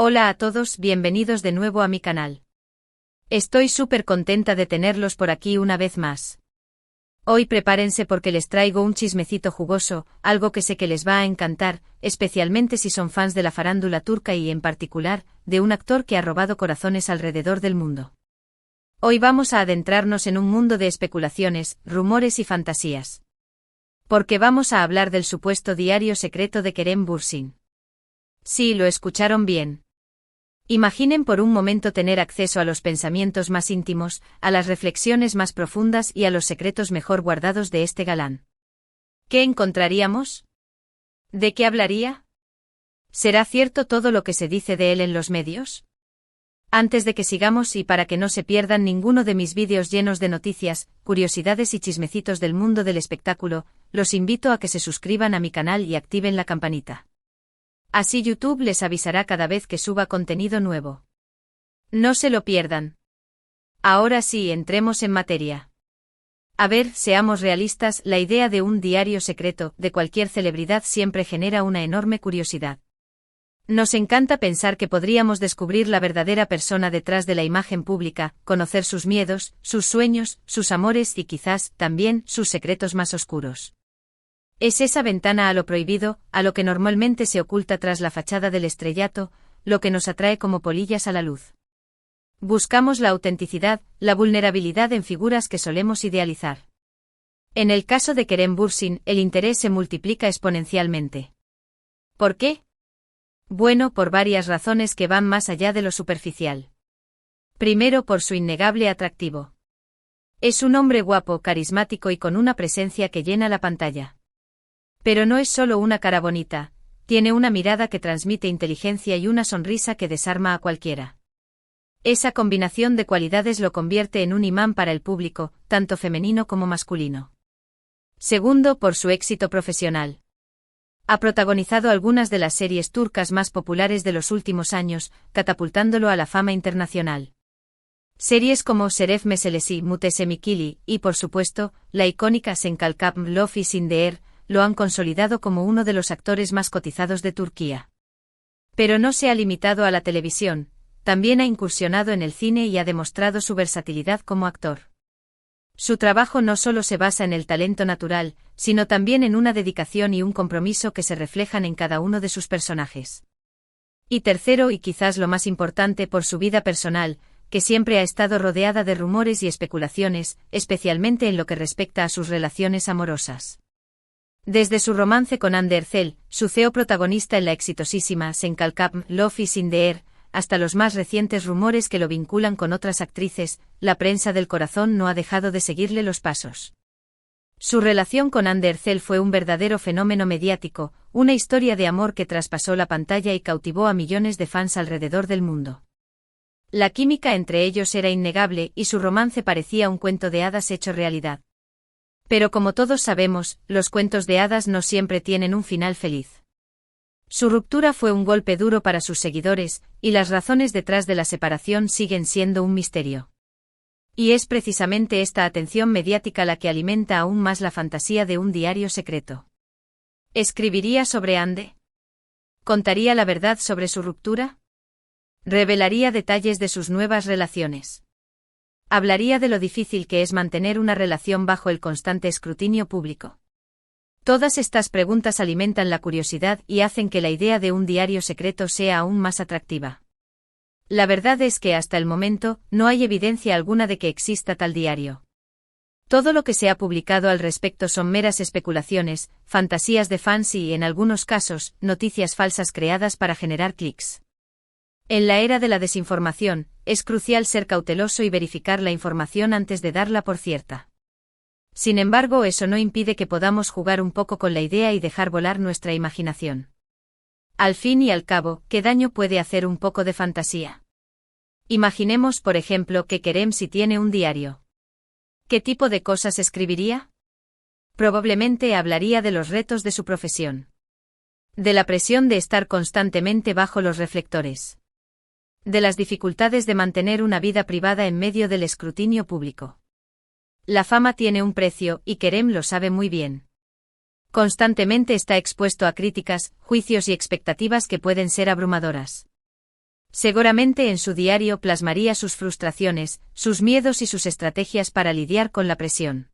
Hola a todos, bienvenidos de nuevo a mi canal. Estoy súper contenta de tenerlos por aquí una vez más. Hoy prepárense porque les traigo un chismecito jugoso, algo que sé que les va a encantar, especialmente si son fans de la farándula turca y en particular, de un actor que ha robado corazones alrededor del mundo. Hoy vamos a adentrarnos en un mundo de especulaciones, rumores y fantasías. Porque vamos a hablar del supuesto diario secreto de Kerem Bürsin. Sí, lo escucharon bien. Imaginen por un momento tener acceso a los pensamientos más íntimos, a las reflexiones más profundas y a los secretos mejor guardados de este galán. ¿Qué encontraríamos? ¿De qué hablaría? ¿Será cierto todo lo que se dice de él en los medios? Antes de que sigamos y para que no se pierdan ninguno de mis vídeos llenos de noticias, curiosidades y chismecitos del mundo del espectáculo, los invito a que se suscriban a mi canal y activen la campanita. Así YouTube les avisará cada vez que suba contenido nuevo. No se lo pierdan. Ahora sí, entremos en materia. A ver, seamos realistas, la idea de un diario secreto de cualquier celebridad siempre genera una enorme curiosidad. Nos encanta pensar que podríamos descubrir la verdadera persona detrás de la imagen pública, conocer sus miedos, sus sueños, sus amores y quizás, también, sus secretos más oscuros. Es esa ventana a lo prohibido, a lo que normalmente se oculta tras la fachada del estrellato, lo que nos atrae como polillas a la luz. Buscamos la autenticidad, la vulnerabilidad en figuras que solemos idealizar. En el caso de Kerem Bürsin, el interés se multiplica exponencialmente. ¿Por qué? Bueno, por varias razones que van más allá de lo superficial. Primero, por su innegable atractivo. Es un hombre guapo, carismático y con una presencia que llena la pantalla. Pero no es solo una cara bonita, tiene una mirada que transmite inteligencia y una sonrisa que desarma a cualquiera. Esa combinación de cualidades lo convierte en un imán para el público, tanto femenino como masculino. Segundo, por su éxito profesional. Ha protagonizado algunas de las series turcas más populares de los últimos años, catapultándolo a la fama internacional. Series como Şeref Meselesi, Muhteşem y, por supuesto, la icónica Sen Kalkam Love is in the Air, lo han consolidado como uno de los actores más cotizados de Turquía. Pero no se ha limitado a la televisión, también ha incursionado en el cine y ha demostrado su versatilidad como actor. Su trabajo no solo se basa en el talento natural, sino también en una dedicación y un compromiso que se reflejan en cada uno de sus personajes. Y tercero, y quizás lo más importante, por su vida personal, que siempre ha estado rodeada de rumores y especulaciones, especialmente en lo que respecta a sus relaciones amorosas. Desde su romance con Hande Erçel, su CEO protagonista en la exitosísima Sen Kalkam Love is in the Air, hasta los más recientes rumores que lo vinculan con otras actrices, la prensa del corazón no ha dejado de seguirle los pasos. Su relación con Hande Erçel fue un verdadero fenómeno mediático, una historia de amor que traspasó la pantalla y cautivó a millones de fans alrededor del mundo. La química entre ellos era innegable y su romance parecía un cuento de hadas hecho realidad. Pero como todos sabemos, los cuentos de hadas no siempre tienen un final feliz. Su ruptura fue un golpe duro para sus seguidores, y las razones detrás de la separación siguen siendo un misterio. Y es precisamente esta atención mediática la que alimenta aún más la fantasía de un diario secreto. ¿Escribiría sobre Hande? ¿Contaría la verdad sobre su ruptura? ¿Revelaría detalles de sus nuevas relaciones? Hablaría de lo difícil que es mantener una relación bajo el constante escrutinio público. Todas estas preguntas alimentan la curiosidad y hacen que la idea de un diario secreto sea aún más atractiva. La verdad es que hasta el momento, no hay evidencia alguna de que exista tal diario. Todo lo que se ha publicado al respecto son meras especulaciones, fantasías de fans y, en algunos casos, noticias falsas creadas para generar clics. En la era de la desinformación, es crucial ser cauteloso y verificar la información antes de darla por cierta. Sin embargo, eso no impide que podamos jugar un poco con la idea y dejar volar nuestra imaginación. Al fin y al cabo, ¿qué daño puede hacer un poco de fantasía? Imaginemos, por ejemplo, que Kerem sí tiene un diario. ¿Qué tipo de cosas escribiría? Probablemente hablaría de los retos de su profesión. De la presión de estar constantemente bajo los reflectores. De las dificultades de mantener una vida privada en medio del escrutinio público. La fama tiene un precio, y Kerem lo sabe muy bien. Constantemente está expuesto a críticas, juicios y expectativas que pueden ser abrumadoras. Seguramente en su diario plasmaría sus frustraciones, sus miedos y sus estrategias para lidiar con la presión.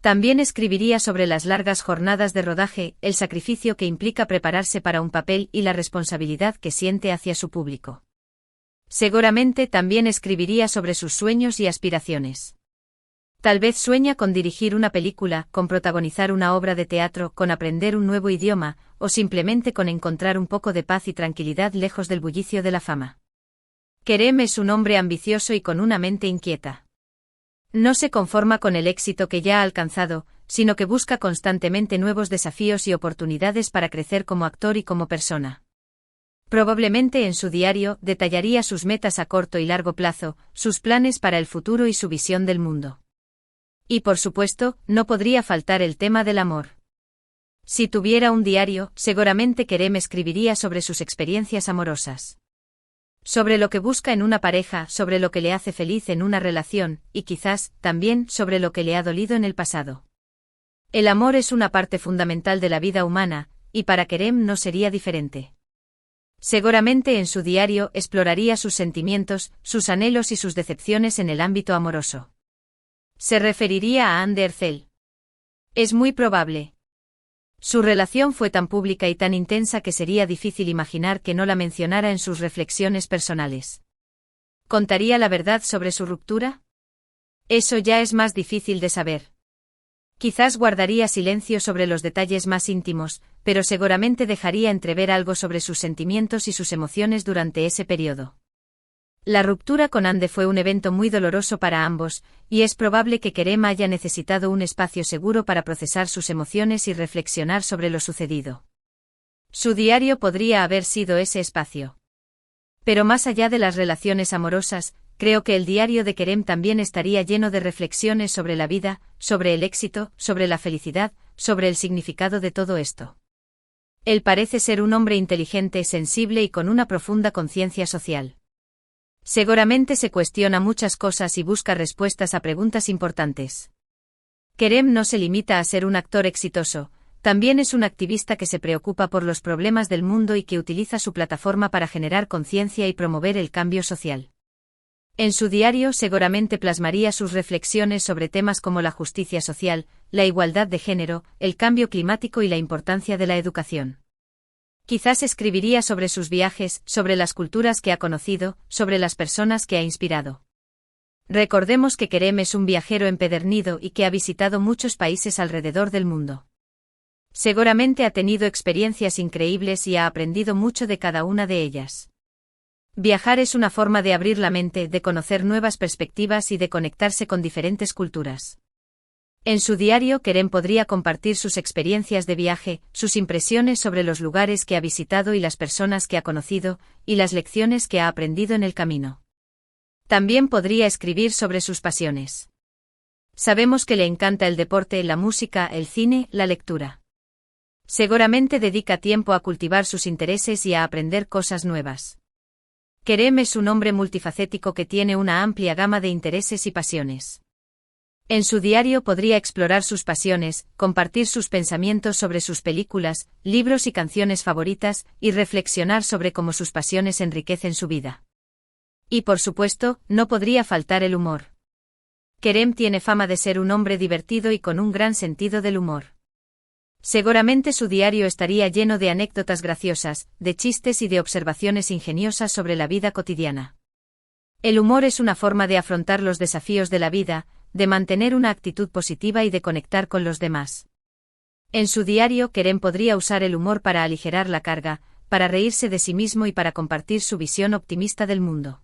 También escribiría sobre las largas jornadas de rodaje, el sacrificio que implica prepararse para un papel y la responsabilidad que siente hacia su público. Seguramente también escribiría sobre sus sueños y aspiraciones. Tal vez sueña con dirigir una película, con protagonizar una obra de teatro, con aprender un nuevo idioma, o simplemente con encontrar un poco de paz y tranquilidad lejos del bullicio de la fama. Kerem es un hombre ambicioso y con una mente inquieta. No se conforma con el éxito que ya ha alcanzado, sino que busca constantemente nuevos desafíos y oportunidades para crecer como actor y como persona. Probablemente en su diario detallaría sus metas a corto y largo plazo, sus planes para el futuro y su visión del mundo. Y por supuesto, no podría faltar el tema del amor. Si tuviera un diario, seguramente Kerem escribiría sobre sus experiencias amorosas. Sobre lo que busca en una pareja, sobre lo que le hace feliz en una relación, y quizás, también, sobre lo que le ha dolido en el pasado. El amor es una parte fundamental de la vida humana, y para Kerem no sería diferente. Seguramente en su diario exploraría sus sentimientos, sus anhelos y sus decepciones en el ámbito amoroso. Se referiría a Hande Erçel. Es muy probable. Su relación fue tan pública y tan intensa que sería difícil imaginar que no la mencionara en sus reflexiones personales. ¿Contaría la verdad sobre su ruptura? Eso ya es más difícil de saber. Quizás guardaría silencio sobre los detalles más íntimos, pero seguramente dejaría entrever algo sobre sus sentimientos y sus emociones durante ese periodo. La ruptura con Hande fue un evento muy doloroso para ambos, y es probable que Kerem haya necesitado un espacio seguro para procesar sus emociones y reflexionar sobre lo sucedido. Su diario podría haber sido ese espacio. Pero más allá de las relaciones amorosas, creo que el diario de Kerem también estaría lleno de reflexiones sobre la vida, sobre el éxito, sobre la felicidad, sobre el significado de todo esto. Él parece ser un hombre inteligente, sensible y con una profunda conciencia social. Seguramente se cuestiona muchas cosas y busca respuestas a preguntas importantes. Kerem no se limita a ser un actor exitoso, también es un activista que se preocupa por los problemas del mundo y que utiliza su plataforma para generar conciencia y promover el cambio social. En su diario seguramente plasmaría sus reflexiones sobre temas como la justicia social, la igualdad de género, el cambio climático y la importancia de la educación. Quizás escribiría sobre sus viajes, sobre las culturas que ha conocido, sobre las personas que ha inspirado. Recordemos que Kerem es un viajero empedernido y que ha visitado muchos países alrededor del mundo. Seguramente ha tenido experiencias increíbles y ha aprendido mucho de cada una de ellas. Viajar es una forma de abrir la mente, de conocer nuevas perspectivas y de conectarse con diferentes culturas. En su diario Kerem podría compartir sus experiencias de viaje, sus impresiones sobre los lugares que ha visitado y las personas que ha conocido, y las lecciones que ha aprendido en el camino. También podría escribir sobre sus pasiones. Sabemos que le encanta el deporte, la música, el cine, la lectura. Seguramente dedica tiempo a cultivar sus intereses y a aprender cosas nuevas. Kerem es un hombre multifacético que tiene una amplia gama de intereses y pasiones. En su diario podría explorar sus pasiones, compartir sus pensamientos sobre sus películas, libros y canciones favoritas, y reflexionar sobre cómo sus pasiones enriquecen su vida. Y por supuesto, no podría faltar el humor. Kerem tiene fama de ser un hombre divertido y con un gran sentido del humor. Seguramente su diario estaría lleno de anécdotas graciosas, de chistes y de observaciones ingeniosas sobre la vida cotidiana. El humor es una forma de afrontar los desafíos de la vida, de mantener una actitud positiva y de conectar con los demás. En su diario Kerem podría usar el humor para aligerar la carga, para reírse de sí mismo y para compartir su visión optimista del mundo.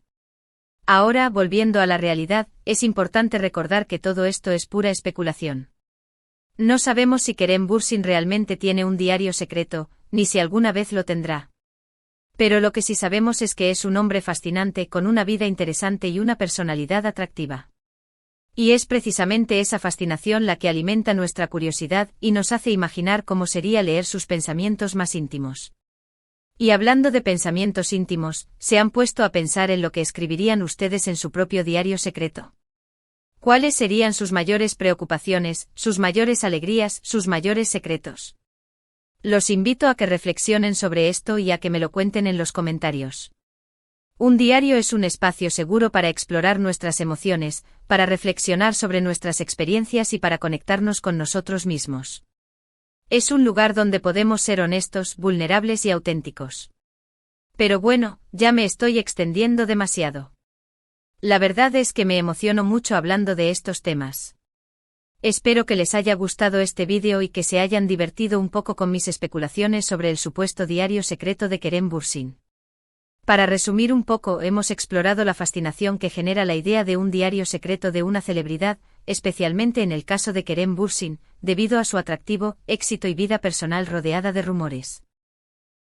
Ahora, volviendo a la realidad, es importante recordar que todo esto es pura especulación. No sabemos si Kerem Bürsin realmente tiene un diario secreto, ni si alguna vez lo tendrá. Pero lo que sí sabemos es que es un hombre fascinante con una vida interesante y una personalidad atractiva. Y es precisamente esa fascinación la que alimenta nuestra curiosidad y nos hace imaginar cómo sería leer sus pensamientos más íntimos. Y hablando de pensamientos íntimos, ¿se han puesto a pensar en lo que escribirían ustedes en su propio diario secreto? ¿Cuáles serían sus mayores preocupaciones, sus mayores alegrías, sus mayores secretos? Los invito a que reflexionen sobre esto y a que me lo cuenten en los comentarios. Un diario es un espacio seguro para explorar nuestras emociones, para reflexionar sobre nuestras experiencias y para conectarnos con nosotros mismos. Es un lugar donde podemos ser honestos, vulnerables y auténticos. Pero bueno, ya me estoy extendiendo demasiado. La verdad es que me emociono mucho hablando de estos temas. Espero que les haya gustado este vídeo y que se hayan divertido un poco con mis especulaciones sobre el supuesto diario secreto de Kerem Bürsin. Para resumir un poco, hemos explorado la fascinación que genera la idea de un diario secreto de una celebridad, especialmente en el caso de Kerem Bürsin, debido a su atractivo, éxito y vida personal rodeada de rumores.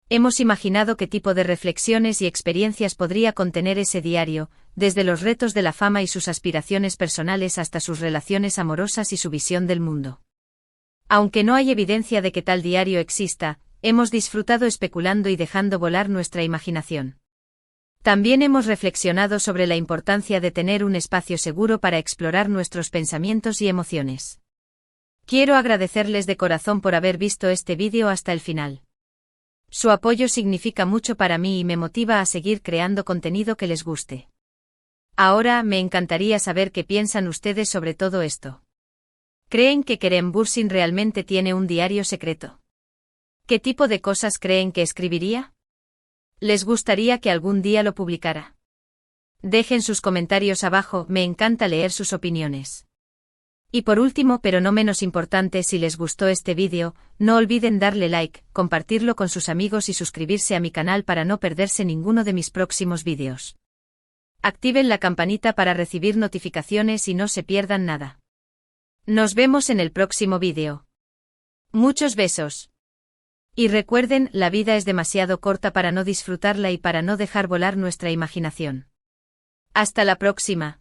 Hemos imaginado qué tipo de reflexiones y experiencias podría contener ese diario, desde los retos de la fama y sus aspiraciones personales hasta sus relaciones amorosas y su visión del mundo. Aunque no hay evidencia de que tal diario exista, hemos disfrutado especulando y dejando volar nuestra imaginación. También hemos reflexionado sobre la importancia de tener un espacio seguro para explorar nuestros pensamientos y emociones. Quiero agradecerles de corazón por haber visto este vídeo hasta el final. Su apoyo significa mucho para mí y me motiva a seguir creando contenido que les guste. Ahora me encantaría saber qué piensan ustedes sobre todo esto. ¿Creen que Kerem Bürsin realmente tiene un diario secreto? ¿Qué tipo de cosas creen que escribiría? ¿Les gustaría que algún día lo publicara? Dejen sus comentarios abajo, me encanta leer sus opiniones. Y por último, pero no menos importante, si les gustó este vídeo, no olviden darle like, compartirlo con sus amigos y suscribirse a mi canal para no perderse ninguno de mis próximos vídeos. Activen la campanita para recibir notificaciones y no se pierdan nada. Nos vemos en el próximo vídeo. Muchos besos. Y recuerden, la vida es demasiado corta para no disfrutarla y para no dejar volar nuestra imaginación. Hasta la próxima.